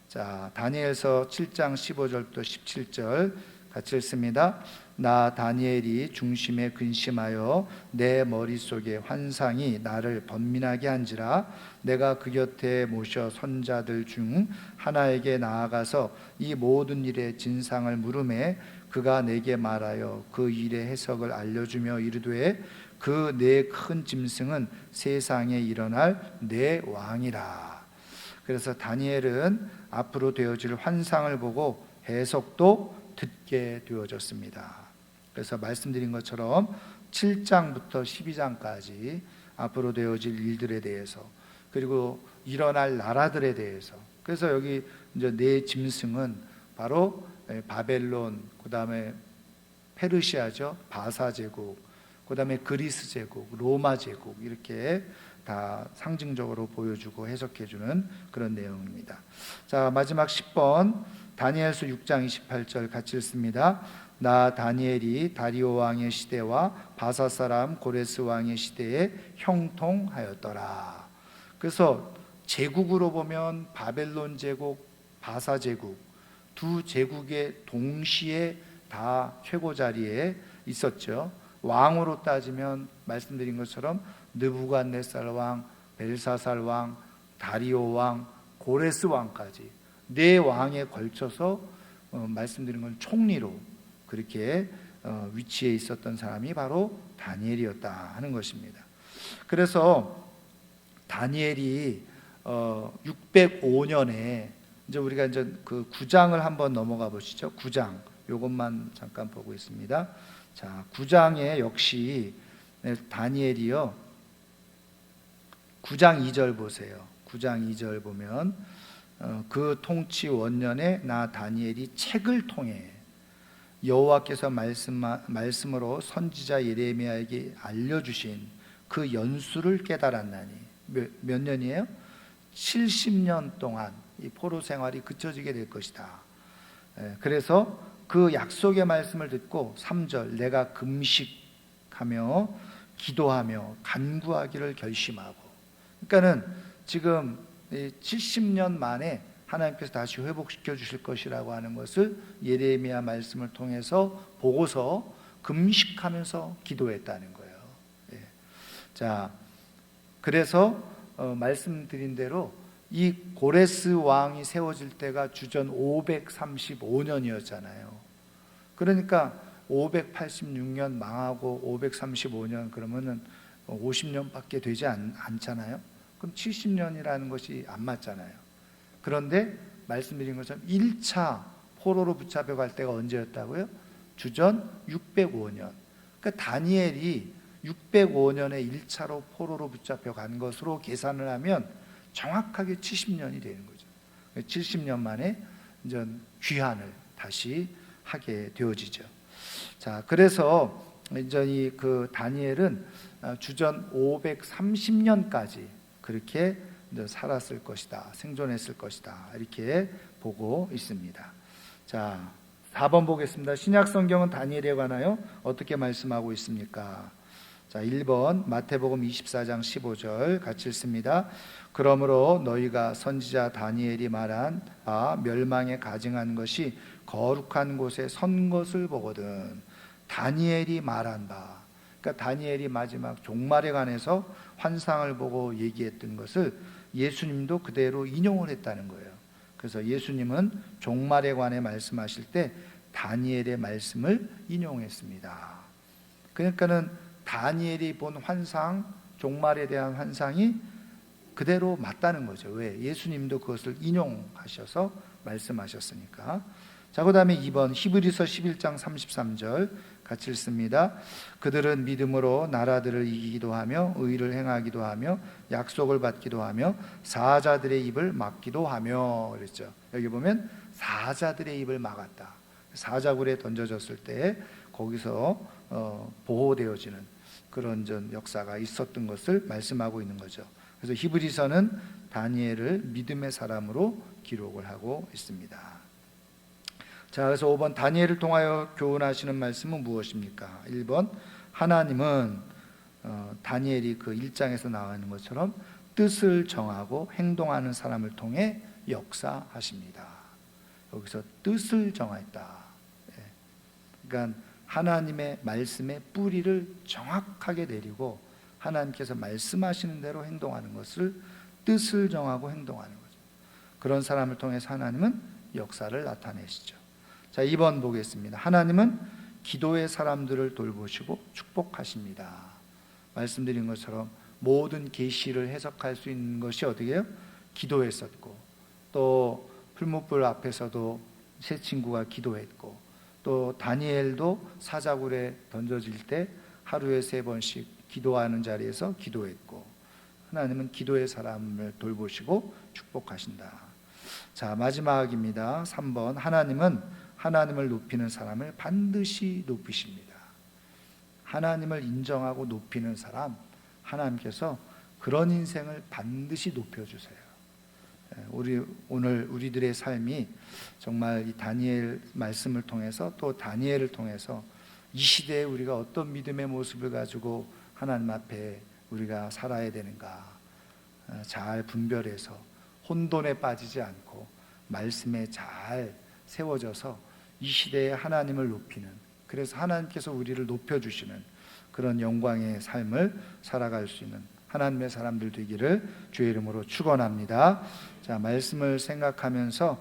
자, 다니엘서 7장 15절부터 17절 같이 읽습니다. 나 다니엘이 중심에 근심하여 내 머릿속에 환상이 나를 번민하게 한지라 내가 그 곁에 모셔 선자들 중 하나에게 나아가서 이 모든 일의 진상을 물으매 그가 내게 말하여 그 일의 해석을 알려주며 이르되 그 내 큰 짐승은 세상에 일어날 내 왕이라. 그래서 다니엘은 앞으로 되어질 환상을 보고 해석도 듣게 되어졌습니다. 그래서 말씀드린 것처럼 7장부터 12장까지 앞으로 되어질 일들에 대해서, 그리고 일어날 나라들에 대해서, 그래서 여기 이제 네 짐승은 바로 바벨론, 그 다음에 페르시아죠, 바사 제국, 그 다음에 그리스 제국, 로마 제국, 이렇게 다 상징적으로 보여주고 해석해주는 그런 내용입니다. 자, 마지막 10번 다니엘서 6장 28절 같이 읽습니다. 나 다니엘이 다리오 왕의 시대와 바사 사람 고레스 왕의 시대에 형통하였더라. 그래서 제국으로 보면 바벨론 제국, 바사 제국, 두 제국의 동시에 다 최고 자리에 있었죠. 왕으로 따지면 말씀드린 것처럼 느부갓네살 왕, 벨사살 왕, 다리오 왕, 고레스 왕까지 네 왕에 걸쳐서 말씀드린 건 총리로 그렇게 위치에 있었던 사람이 바로 다니엘이었다 하는 것입니다. 그래서 다니엘이 605년에 이제 우리가 이제 그 9장을 한번 넘어가 보시죠. 9장 요것만 잠깐 보고 있습니다. 자, 9장에 역시 다니엘이요. 9장 2절 보세요. 9장 2절 보면 그 통치 원년에 나 다니엘이 책을 통해 여호와께서 말씀으로 선지자 예레미야에게 알려주신 그 연수를 깨달았나니. 몇 년이에요? 70년 동안 이 포로 생활이 그쳐지게 될 것이다. 그래서 그 약속의 말씀을 듣고 3절 내가 금식하며 기도하며 간구하기를 결심하고. 그러니까는 지금 70년 만에 하나님께서 다시 회복시켜 주실 것이라고 하는 것을 예레미야 말씀을 통해서 보고서 금식하면서 기도했다는 거예요. 예. 자, 그래서 말씀드린 대로 이 고레스 왕이 세워질 때가 주전 535년이었잖아요. 그러니까 586년 망하고 535년 그러면은 50년밖에 되지 않잖아요. 그럼 70년이라는 것이 안 맞잖아요. 그런데 말씀드린 것처럼 1차 포로로 붙잡혀갈 때가 언제였다고요? 주전 605년. 그러니까 다니엘이 605년에 1차로 포로로 붙잡혀간 것으로 계산을 하면 정확하게 70년이 되는 거죠. 70년 만에 이제 귀환을 다시 하게 되어지죠. 자, 그래서 이제 이 그 다니엘은 주전 530년까지 그렇게 이제 살았을 것이다, 생존했을 것이다, 이렇게 보고 있습니다. 자, 4번 보겠습니다. 신약 성경은 다니엘에 관하여 어떻게 말씀하고 있습니까? 자, 1번 마태복음 24장 15절 같이 읽습니다. 그러므로 너희가 선지자 다니엘이 말한 멸망에 가증한 것이 거룩한 곳에 선 것을 보거든. 다니엘이 말한 바, 그러니까 다니엘이 마지막 종말에 관해서 환상을 보고 얘기했던 것을 예수님도 그대로 인용을 했다는 거예요. 그래서 예수님은 종말에 관해 말씀하실 때 다니엘의 말씀을 인용했습니다. 그러니까는 다니엘이 본 환상, 종말에 대한 환상이 그대로 맞다는 거죠. 왜? 예수님도 그것을 인용하셔서 말씀하셨으니까. 자, 그 다음에 2번 히브리서 11장 33절 같이 읽습니다. 그들은 믿음으로 나라들을 이기기도 하며 의를 행하기도 하며 약속을 받기도 하며 사자들의 입을 막기도 하며 그랬죠. 여기 보면 사자들의 입을 막았다. 사자굴에 던져졌을 때 거기서 보호되어지는 그런 전 역사가 있었던 것을 말씀하고 있는 거죠. 그래서 히브리서는 다니엘을 믿음의 사람으로 기록을 하고 있습니다. 자, 그래서 5번 다니엘을 통하여 교훈하시는 말씀은 무엇입니까? 1번 하나님은 다니엘이 그 1장에서 나와 있는 것처럼 뜻을 정하고 행동하는 사람을 통해 역사하십니다. 여기서 뜻을 정했다. 그러니까 하나님의 말씀의 뿌리를 정확하게 내리고 하나님께서 말씀하시는 대로 행동하는 것을 뜻을 정하고 행동하는 거죠. 그런 사람을 통해서 하나님은 역사를 나타내시죠. 자, 2번 보겠습니다. 하나님은 기도의 사람들을 돌보시고 축복하십니다. 말씀드린 것처럼 모든 계시를 해석할 수 있는 것이 어떻게 해요? 기도했었고, 또 풀무불 앞에서도 세 친구가 기도했고, 또 다니엘도 사자굴에 던져질 때 하루에 3번씩 기도하는 자리에서 기도했고, 하나님은 기도의 사람을 돌보시고 축복하신다. 자, 마지막입니다. 3번. 하나님은 하나님을 높이는 사람을 반드시 높이십니다. 하나님을 인정하고 높이는 사람, 하나님께서 그런 인생을 반드시 높여주세요. 오늘 우리들의 삶이 정말 이 다니엘 말씀을 통해서, 또 다니엘을 통해서 이 시대에 우리가 어떤 믿음의 모습을 가지고 하나님 앞에 우리가 살아야 되는가 잘 분별해서 혼돈에 빠지지 않고 말씀에 잘 세워져서 이 시대에 하나님을 높이는, 그래서 하나님께서 우리를 높여주시는 그런 영광의 삶을 살아갈 수 있는 하나님의 사람들 되기를 주의 이름으로 축원합니다. 자, 말씀을 생각하면서